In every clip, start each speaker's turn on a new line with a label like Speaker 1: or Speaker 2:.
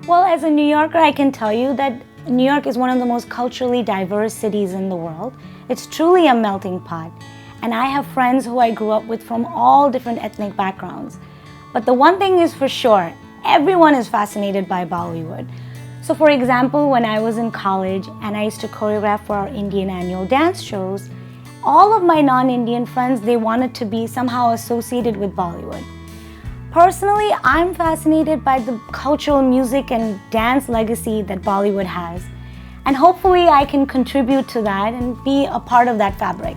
Speaker 1: Well, as a New Yorker, I can tell you that New York is one of the most culturally diverse cities in the world. It's truly a melting pot. And I have friends who I grew up with from all different ethnic backgrounds. But the one thing is for sure, everyone is fascinated by Bollywood. So for example, when I was in college and I used to choreograph for our Indian annual dance shows, all of my non-Indian friends, they wanted to be somehow associated with Bollywood. Personally, I'm fascinated by the cultural music and dance legacy that Bollywood has. And hopefully I can contribute to that and be a part of that fabric.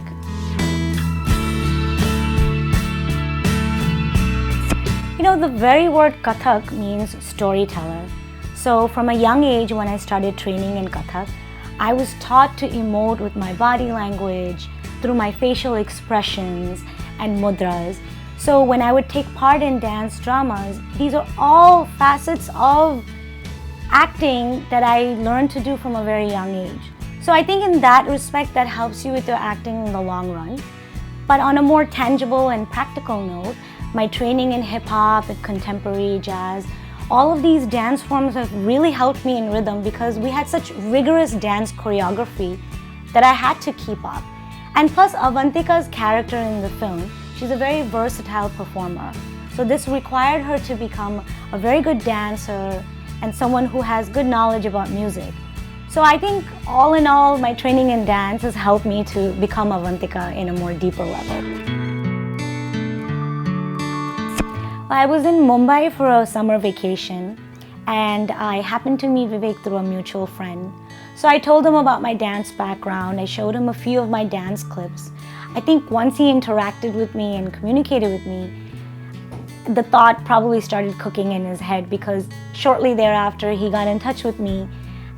Speaker 1: You know, the very word Kathak means storyteller. So from a young age when I started training in Kathak, I was taught to emote with my body language, through my facial expressions and mudras. So when I would take part in dance dramas, these are all facets of acting that I learned to do from a very young age. So I think in that respect, that helps you with your acting in the long run. But on a more tangible and practical note, my training in hip-hop and contemporary jazz, all of these dance forms have really helped me in rhythm because we had such rigorous dance choreography that I had to keep up. And plus, Avantika's character in the film, she's a very versatile performer. So this required her to become a very good dancer and someone who has good knowledge about music. So I think all in all, my training in dance has helped me to become Avantika in a more deeper level. I was in Mumbai for a summer vacation and I happened to meet Vivek through a mutual friend. So I told him about my dance background. I showed him a few of my dance clips. I think once he interacted with me and communicated with me, the thought probably started cooking in his head because shortly thereafter he got in touch with me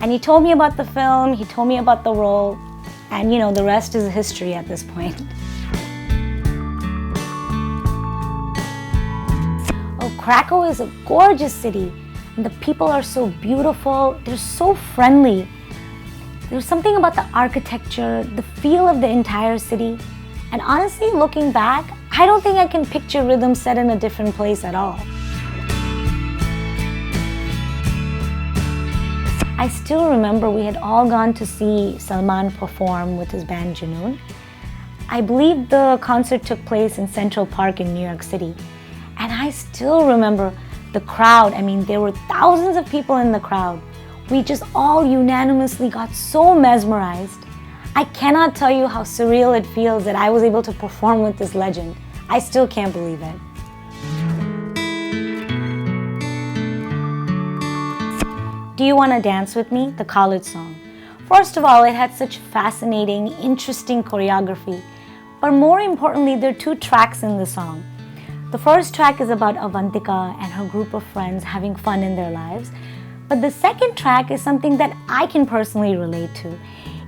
Speaker 1: and he told me about the film, he told me about the role, and you know, the rest is history at this point. KRAKOW is a gorgeous city and the people are so beautiful, they're so friendly. There's something about the architecture, the feel of the entire city, and honestly, looking back, I don't think I can picture rhythm set in a different place at all. I still remember we had all gone to see Salman perform with his band Junoon. I believe the concert took place in Central Park in New York City. And I still remember the crowd. I mean, there were thousands of people in the crowd. We just all unanimously got so mesmerized. I cannot tell you how surreal it feels that I was able to perform with this legend. I still can't believe it. Do You Wanna Dance With Me? The college song. First of all, it had such fascinating, interesting choreography. But more importantly, there are two tracks in the song. The first track is about Avantika and her group of friends having fun in their lives. But the second track is something that I can personally relate to.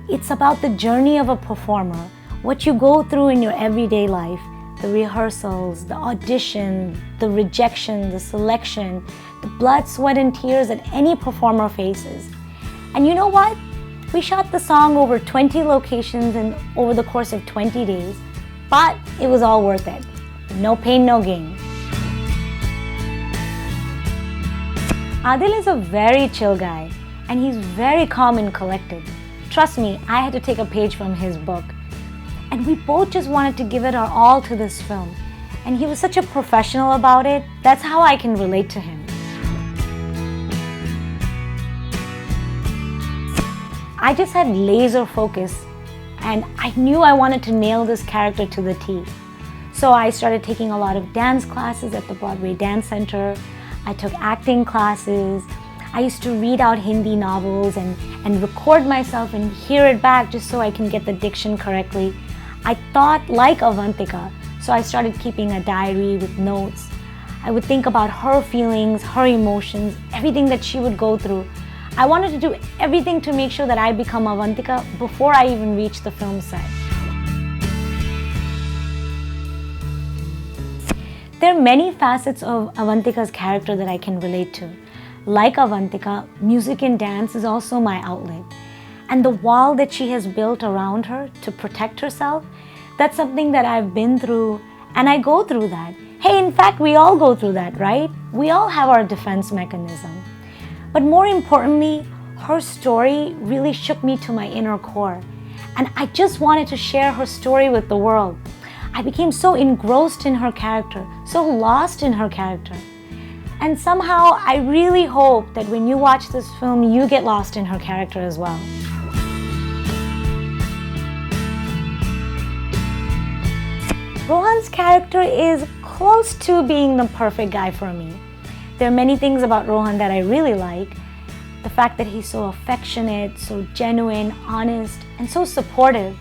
Speaker 1: It's about the journey of a performer, what you go through in your everyday life, the rehearsals, the audition, the rejection, the selection, the blood, sweat, and tears that any performer faces. And you know what? We shot the song over 20 locations and over the course of 20 days, but it was all worth it. No pain, no gain. ADEEL is a very chill guy and he's very calm and collected. Trust me, I had to take a page from his book. And we both just wanted to give it our all to this film. And he was such a professional about it, that's how I can relate to him. I just had laser focus and I knew I wanted to nail this character to the T. So I started taking a lot of dance classes at the Broadway Dance Center. I took acting classes. I used to read out Hindi novels and record myself and hear it back just so I can get the diction correctly. I thought like Avantika, so I started keeping a diary with notes. I would think about her feelings, her emotions, everything that she would go through. I wanted to do everything to make sure that I become Avantika before I even reach the film set. There are many facets of Avantika's character that I can relate to. Like Avantika, music and dance is also my outlet. And the wall that she has built around her to protect herself, that's something that I've been through and I go through that. Hey, in fact, we all go through that, right? We all have our defense mechanism. But more importantly, her story really shook me to my inner core. And I just wanted to share her story with the world. I became so engrossed in her character, so lost in her character. And somehow, I really hope that when you watch this film, you get lost in her character as well. Rohan's character is close to being the perfect guy for me. There are many things about Rohan that I really like. The fact that he's so affectionate, so genuine, honest, and so supportive.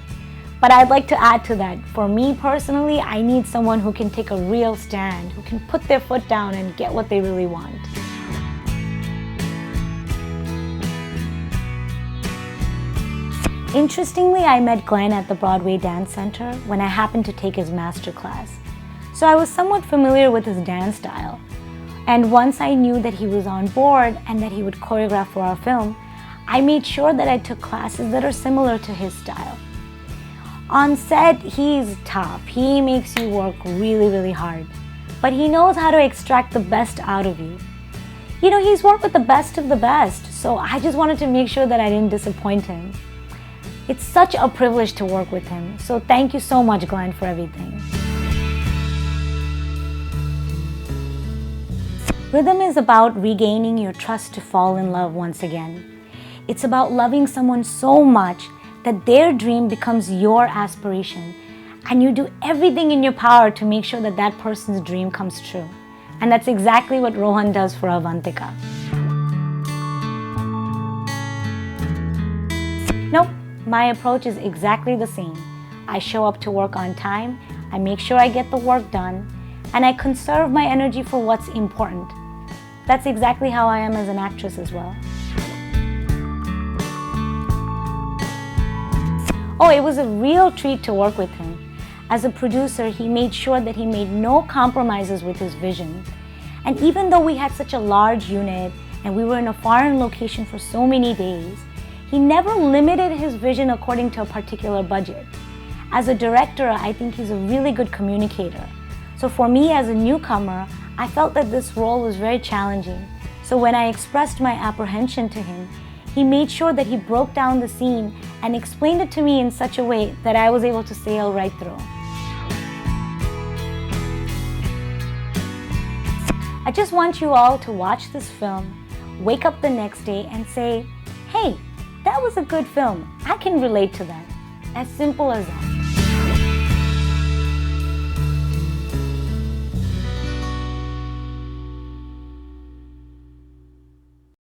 Speaker 1: But I'd like to add to that, for me personally, I need someone who can take a real stand, who can put their foot down and get what they really want. Interestingly, I met Glenn at the Broadway Dance Center when I happened to take his master class. So I was somewhat familiar with his dance style. And once I knew that he was on board and that he would choreograph for our film, I made sure that I took classes that are similar to his style. On set, he's tough. He makes you work really, really hard. But he knows how to extract the best out of you. You know, he's worked with the best of the best, so I just wanted to make sure that I didn't disappoint him. It's such a privilege to work with him, so thank you so much, Glenn, for everything. Rhythm is about regaining your trust to fall in love once again. It's about loving someone so much that their dream becomes your aspiration, and you do everything in your power to make sure that that person's dream comes true. And that's exactly what Rohan does for Avantika. Nope, my approach is exactly the same. I show up to work on time, I make sure I get the work done, and I conserve my energy for what's important. That's exactly how I am as an actress as well. Oh, it was a real treat to work with him. As a producer, he made sure that he made no compromises with his vision. And even though we had such a large unit and we were in a foreign location for so many days, he never limited his vision according to a particular budget. As a director, I think he's a really good communicator. So for me as a newcomer, I felt that this role was very challenging. So when I expressed my apprehension to him, he made sure that he broke down the scene and explained it to me in such a way that I was able to sail right through. I just want you all to watch this film, wake up the next day and say, hey, that was a good film. I can relate to that. As simple as that.